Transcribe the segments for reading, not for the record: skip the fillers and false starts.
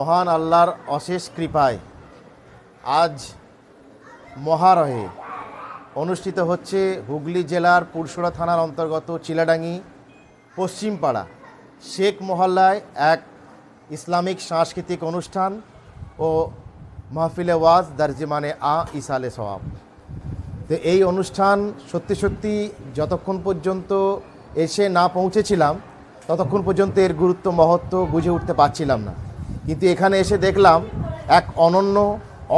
মহান আল্লাহর অশেষ কৃপায় আজ মহারহে অনুষ্ঠিত হচ্ছে হুগলি জেলার পুরসুরা থানার অন্তর্গত চিলাডাঙ্গি পশ্চিমপাড়া শেখ মহল্লায় এক ইসলামিক সাংস্কৃতিক অনুষ্ঠান ও মাহফিলে ওয়াজ দার্জিমানে ইসালে সওয়াব। তো এই অনুষ্ঠান সত্যি যতক্ষণ পর্যন্ত এসে না পৌঁছেছিলাম ততক্ষণ পর্যন্ত এর গুরুত্ব মহত্ব বুঝে উঠতে পারছিলাম না, কিন্তু এখানে এসে দেখলাম এক অনন্য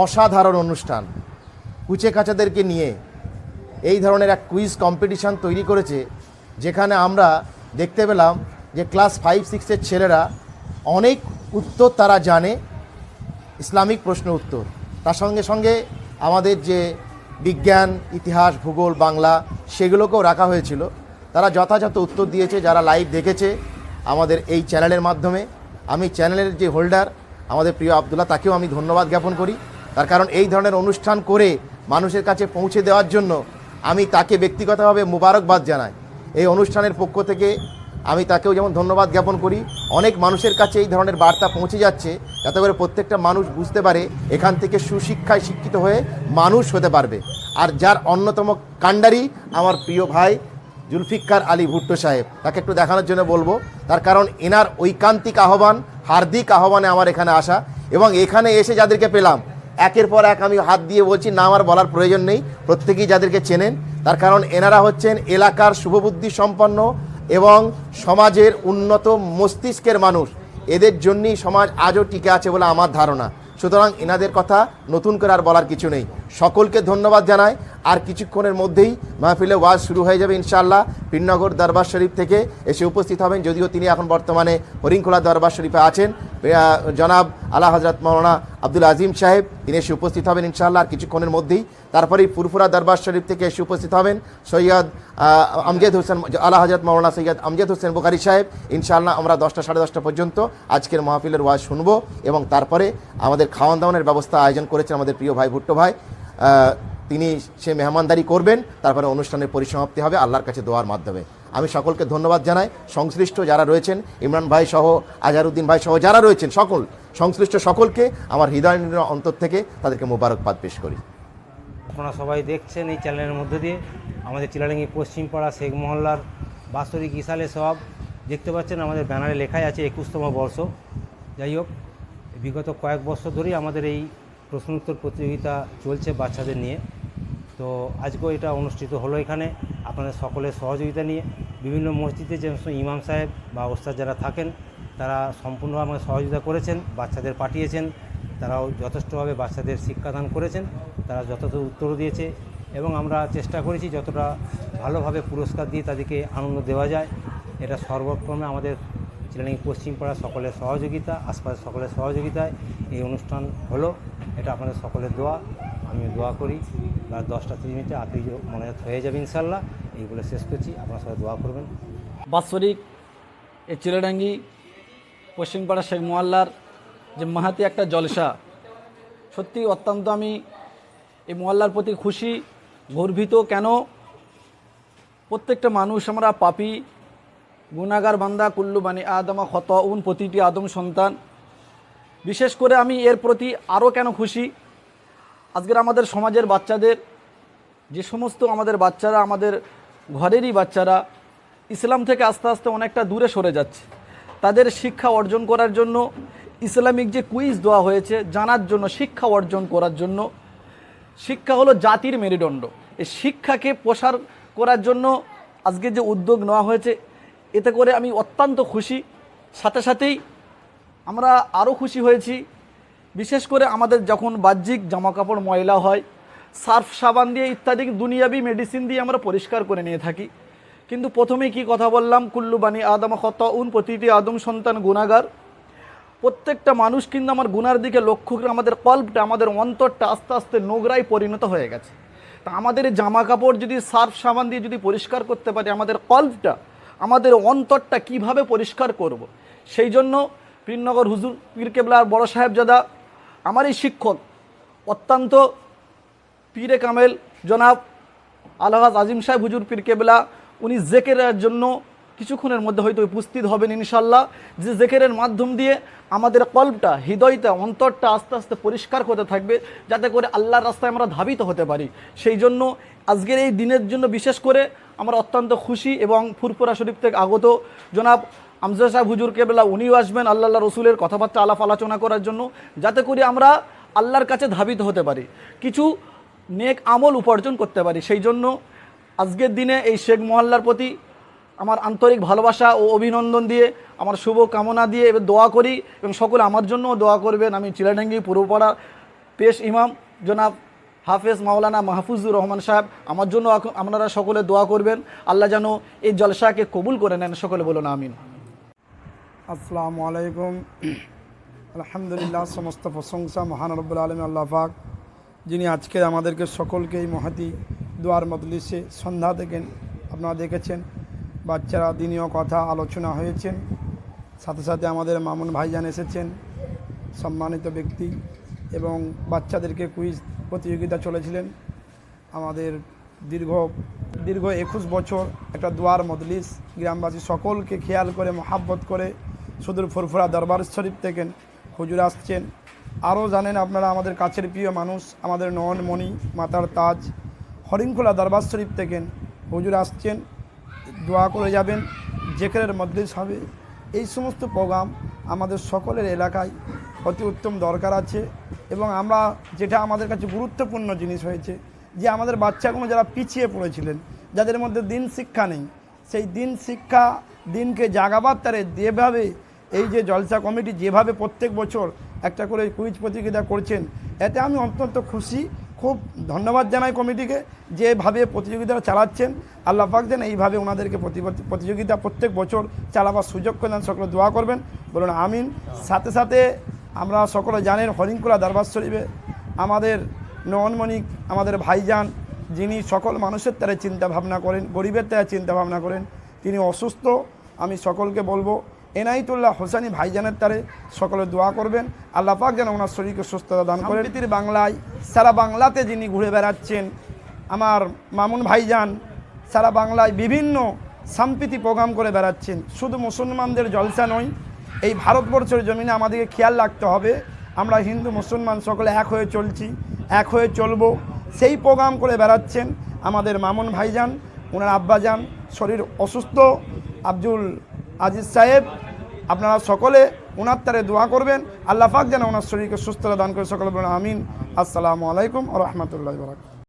অসাধারণ অনুষ্ঠান। কুচে কাচাদেরকে নিয়ে এই ধরনের এক কুইজ কম্পিটিশান তৈরি করেছে, যেখানে আমরা দেখতে পেলাম যে ক্লাস 5-6-এর ছেলেরা অনেক উত্তর তারা জানে, ইসলামিক প্রশ্ন উত্তর। তার সঙ্গে সঙ্গে আমাদের যে বিজ্ঞান, ইতিহাস, ভূগোল, বাংলা সেগুলোকেও রাখা হয়েছিল। তারা যথাযথ উত্তর দিয়েছে। যারা লাইভ দেখেছে আমাদের এই চ্যানেলের মাধ্যমে, আমি চ্যানেলের যে হোল্ডার আমাদের প্রিয় আবদুল্লাহ, তাকেও আমি ধন্যবাদ জ্ঞাপন করি। তার কারণ এই ধরনের অনুষ্ঠান করে মানুষের কাছে পৌঁছে দেওয়ার জন্য আমি তাকে ব্যক্তিগতভাবে মুবারকবাদ জানাই। এই অনুষ্ঠানের পক্ষ থেকে আমি তাকেও যেমন ধন্যবাদ জ্ঞাপন করি। অনেক মানুষের কাছে এই ধরনের বার্তা পৌঁছে যাচ্ছে, যাতে করে প্রত্যেকটা মানুষ বুঝতে পারে এখান থেকে সুশিক্ষায় শিক্ষিত হয়ে মানুষ হতে পারবে। আর যার অন্যতম কাণ্ডারি আমার প্রিয় ভাই জুলফিকার আলী ভুট্টো সাহেব, তাকে একটু দেখানোর জন্য বলবো। তার কারণ এনার ঐকান্তিক আহ্বান, হার্দিক আহ্বানে আমার এখানে আসা, এবং এখানে এসে যাদেরকে পেলাম একের পর এক আমি হাত দিয়ে বলছি, না আমার বলার প্রয়োজন নেই, প্রত্যেকেই যাদেরকে চেনেন। তার কারণ এনারা হচ্ছেন এলাকার শুভবুদ্ধি সম্পন্ন এবং সমাজের উন্নত মস্তিষ্কের মানুষ। এদের জন্যই সমাজ আজও টিকে আছে বলে আমার ধারণা। সুতরাং এনাদের কথা নতুন করে আর বলার কিছু নেই। সকলকে ধন্যবাদ জানাই। আর কিছুক্ষণের মধ্যেই মাহফিলে ওয়াজ শুরু হয়ে যাবে ইনশাআল্লাহ। পীরনগর দরবার শরীফ থেকে এসে উপস্থিত হবেন, যদিও তিনি এখন বর্তমানে হরিংখোলা দরবার শরীফে আছেন, জনাব আলা হজরত মাওলানা আব্দুল আজিম সাহেব, তিনি এসে উপস্থিত হবেন ইনশাআল্লাহ আর কিছুক্ষণের মধ্যেই। তারপরেই ফুরফুরা দরবার শরীফ থেকে এসে উপস্থিত হবেন সৈয়দ আমজেদ হোসেন, আলা হজরত মাওলানা সৈয়দ আমজেদ হোসেন বুখারী সাহেব। ইনশাআল্লাহ আমরা 10টা সাড়ে 10টা পর্যন্ত আজকের মাহফিলের ওয়াজ শুনবো, এবং তারপরে আমাদের খাওয়ান দাওয়ানের ব্যবস্থা আয়োজন করেছেন আমাদের প্রিয় ভাই ভুট্টো ভাই। তিনি সে মেহমানদারি করবেন, তারপরে অনুষ্ঠানের পরিসমাপ্তি হবে আল্লাহর কাছে দোয়ার মাধ্যমে। আমি সকলকে ধন্যবাদ জানাই। সংশ্লিষ্ট যারা রয়েছেন, ইমরান ভাই সহ, আজহারউদ্দিন ভাই সহ যারা রয়েছেন, সকল সংশ্লিষ্ট সকলকে আমার হৃদয় অন্তর থেকে তাদেরকে মোবারকবাদ পেশ করি। আপনারা সবাই দেখছেন এই চ্যানেলের মধ্যে দিয়ে আমাদের চিলাডাঙ্গি পশ্চিমপাড়া শেখ মহল্লার বাৎসরিক ইসালে সওয়াব দেখতে পাচ্ছেন। আমাদের ব্যানারে লেখাই আছে 21তম বর্ষ। যাই হোক, বিগত কয়েক বছর ধরেই আমাদের এই প্রশ্ন উত্তর প্রতিযোগিতা চলছে বাচ্চাদের নিয়ে। তো আজকেও এটা অনুষ্ঠিত হলো এখানে আপনাদের সকলের সহযোগিতা নিয়ে। বিভিন্ন মসজিদে যে ইমাম সাহেব বা ওস্তাদ যারা থাকেন তারা সম্পূর্ণভাবে আমাদের সহযোগিতা করেছেন, বাচ্চাদের পাঠিয়েছেন, তারাও যথেষ্টভাবে বাচ্চাদের শিক্ষাদান করেছেন, তারা যথাযথ উত্তরও দিয়েছে, এবং আমরা চেষ্টা করেছি যতটা ভালোভাবে পুরস্কার দিয়ে তাদেরকে আনন্দ দেওয়া যায়। এটা সর্বক্রমে আমাদের চিলাডাঙ্গি পশ্চিমপাড়া সকলের সহযোগিতা, আশপাশের সকলের সহযোগিতায় এই অনুষ্ঠান হলো। এটা আপনাদের সকলের দোয়া, আমি দোয়া করি। রাত 10টা 30 আপনি মনে হয়ে যাবে ইনশাল্লাহ। এই বলে শেষ করছি, আপনারা সবাই দোয়া করবেন। বাৎসরিক এই চিলাডাঙ্গি পশ্চিমপাড়া শেখ মহল্লার যে মাহাতি একটা জলসা, সত্যি অত্যন্ত আমি এই মহল্লার প্রতি খুশি, গর্বিত। কেন? প্রত্যেকটা মানুষ আমরা পাপী, গুনাহগার বান্দা, কুল্লু বানি আদমা খতউন, প্রতিটি আদম সন্তান। বিশেষ করে আমি এর প্রতি আরও কেন খুশি, আজকের আমাদের সমাজের বাচ্চাদের, যে সমস্ত আমাদের বাচ্চারা, আমাদের ঘরেরই বাচ্চারা ইসলাম থেকে আস্তে আস্তে অনেকটা দূরে সরে যাচ্ছে, তাদের শিক্ষা অর্জন করার জন্য ইসলামিক যে কুইজ দেওয়া হয়েছে, জানার জন্য, শিক্ষা অর্জন করার জন্য। শিক্ষা হলো জাতির মেরুদণ্ড। এই শিক্ষাকে প্রসার করার জন্য আজকে যে উদ্যোগ নেওয়া হয়েছে, এতে করে আমি অত্যন্ত খুশি। সাথে সাথেই আমরা আরও খুশি হয়েছি, বিশেষ করে আমাদের যখন বাহ্যিক জামাকাপড় ময়লা হয়, সার্ফ সাবান দিয়ে ইত্যাদি দুনিয়াবি মেডিসিন দিয়ে আমরা পরিষ্কার করে নিয়ে থাকি, কিন্তু প্রথমেই কি কথা বললাম, কুল্লু বানি আদম খতউন, প্রতিটি আদম সন্তান গুনাহগার। প্রত্যেকটা মানুষ কিন্তু আমার গুনার দিকে লক্ষ্য করে আমাদের কল্পটা, আমাদের অন্তরটা আস্তে আস্তে নোংরায় পরিণত হয়ে গেছে। তা আমাদের জামা কাপড় যদি সার্ফ সাবান দিয়ে যদি পরিষ্কার করতে পারি, আমাদের কল্পটা, আমাদের অন্তরটা কিভাবে পরিষ্কার করব। সেই জন্য পীরনগর হুজুর পীর কেবলার বড় সাহেবজাদা, আমার এই শিক্ষক, অত্যন্ত পীরে কামেল জনাব আলহাজ আজিম সাহেব হুজুর পীর কেবলা, উনি জেকেরের জন্য কিছুক্ষণের মধ্যে হয়তো উপস্থিত হবেন ইনশাল্লাহ, যে জিকিরের মাধ্যম দিয়ে আমাদের কল্পটা, হৃদয়টা, অন্তরটা আস্তে আস্তে পরিষ্কার হতে থাকবে, যাতে করে আল্লাহর রাস্তায় আমরা ধাবিত হতে পারি। সেই জন্য আজকের এই দিনের জন্য বিশেষ করে আমরা অত্যন্ত খুশি, এবং ফুরফুরা শরীফ থেকে আগত জনাব আমজাদ সাহেব হুজুর কেবলা উনিও আসবেন আল্লাহ রসুলের কথাবার্তা আলাপ আলোচনা করার জন্য, যাতে করে আমরা আল্লাহর কাছে ধাবিত হতে পারি, কিছু নেক আমল উপার্জন করতে পারি। সেই জন্য আজকের দিনে এই শেখ মহল্লার প্রতি আমার আন্তরিক ভালোবাসা ও অভিনন্দন দিয়ে, আমার শুভ কামনা দিয়ে এবার দোয়া করি, এবং সকলে আমার জন্যও দোয়া করবেন। আমি চিলাডাঙ্গি পূর্বপাড়া পেশ ইমাম জনাব হাফেজ মাওলানা মাহফুজুর রহমান সাহেব, আমার জন্য আপনারা সকলে দোয়া করবেন, আল্লাহ যেন এই জলসাকে কবুল করে নেন। সকলে বলুন আমিন। আসসালামু আলাইকুম। আলহামদুলিল্লাহ, সমস্ত প্রশংসা মহান রব্বুল আলামিন আল্লাহ পাক, যিনি আজকে আমাদেরকে সকলকে এই মহতি দোয়ার মজলিসে সন্ধ্যা থেকে আপনারা দেখেছেন, বাচ্চারা দিনীয় কথা আলোচনা হয়েছেন, সাথে সাথে আমাদের মামুন ভাইজান এসেছেন, সম্মানিত ব্যক্তি, এবং বাচ্চাদেরকে কুইজ প্রতিযোগিতা চলেছিলেন। আমাদের দীর্ঘ 21 বছর একটা দোয়ার মজলিস, গ্রামবাসী সকলকে খেয়াল করে মহাব্বত করে সুদূর ফুরফুরা দরবার শরীফ থেকে হুজুর আসছেন। আরও জানেন আপনারা, আমাদের কাছের প্রিয় মানুষ, আমাদের নয়নমণি মাতার তাজ হরিণখোলা দরবার শরীফ থেকে হুজুর আসছেন, দোয়া করে যাবেন, জিকিরের মজলিস হবে। এই সমস্ত প্রোগ্রাম আমাদের সকলের এলাকায় অতি উত্তম দরকার আছে, এবং আমরা যেটা আমাদের কাছে গুরুত্বপূর্ণ জিনিস হয়েছে, যে আমাদের বাচ্চাগুলো যারা পিছিয়ে পড়েছিলেন, যাদের মধ্যে দিন শিক্ষা নেই, সেই দিন শিক্ষা, দিনকে জাগাবার তারে যেভাবে এই যে জলসা কমিটি যেভাবে প্রত্যেক বছর একটা করে কুইজ প্রতিযোগিতা করছেন, এতে আমি অত্যন্ত খুশি। খুব ধন্যবাদ জানাই কমিটিকে, যেভাবে প্রতিযোগিতা চালাচ্ছেন। আল্লাহ পাক যেন এইভাবে ওনাদেরকে প্রতিযোগিতা প্রত্যেক বছর চালাবার সুযোগ করে দেন। সকলে দোয়া করবেন, বলুন আমিন। সাথে সাথে আমরা সকলে জানেন, হরিণখোলা দরবার শরীফে আমাদের নয়নমণি, আমাদের ভাইজান, যিনি সকল মানুষের তারা চিন্তা ভাবনা করেন, গরিবের তারা চিন্তা ভাবনা করেন, তিনি অসুস্থ। আমি সকলকে বলবো, এনায়েতুল্লাহ হোসেনি ভাইজানের তারে সকলে দোয়া করবেন, আল্লাহ পাক যেন ওনার শরীরকে সুস্থতা দান করেন। সম্প্রীতির বাংলায়, সারা বাংলাতে যিনি ঘুরে বেড়াচ্ছেন, আমার মামুন ভাইজান সারা বাংলায় বিভিন্ন সম্প্রীতি প্রোগ্রাম করে বেড়াচ্ছেন। শুধু মুসলমানদের জলসা নয়, এই ভারতবর্ষের জমিনে আমাদেরকে খেয়াল রাখতে হবে, আমরা হিন্দু মুসলমান সকলে এক হয়ে চলছি, এক হয়ে চলবো, সেই প্রোগ্রাম করে বেড়াচ্ছেন আমাদের মামুন ভাইজান। ওনার আব্বাজান শরীর অসুস্থ, আব্দুল আজিজ সাহেব, আপনারা সকলে ওনার তারে দোয়া করবেন, আল্লাহ পাক যেন ওনার শরীরকে সুস্থতা দান করে। সকলে বলেন আমিন। আসসালামু আলাইকুম ওয়া রাহমাতুল্লাহি ওয়া বারাকাতুহু।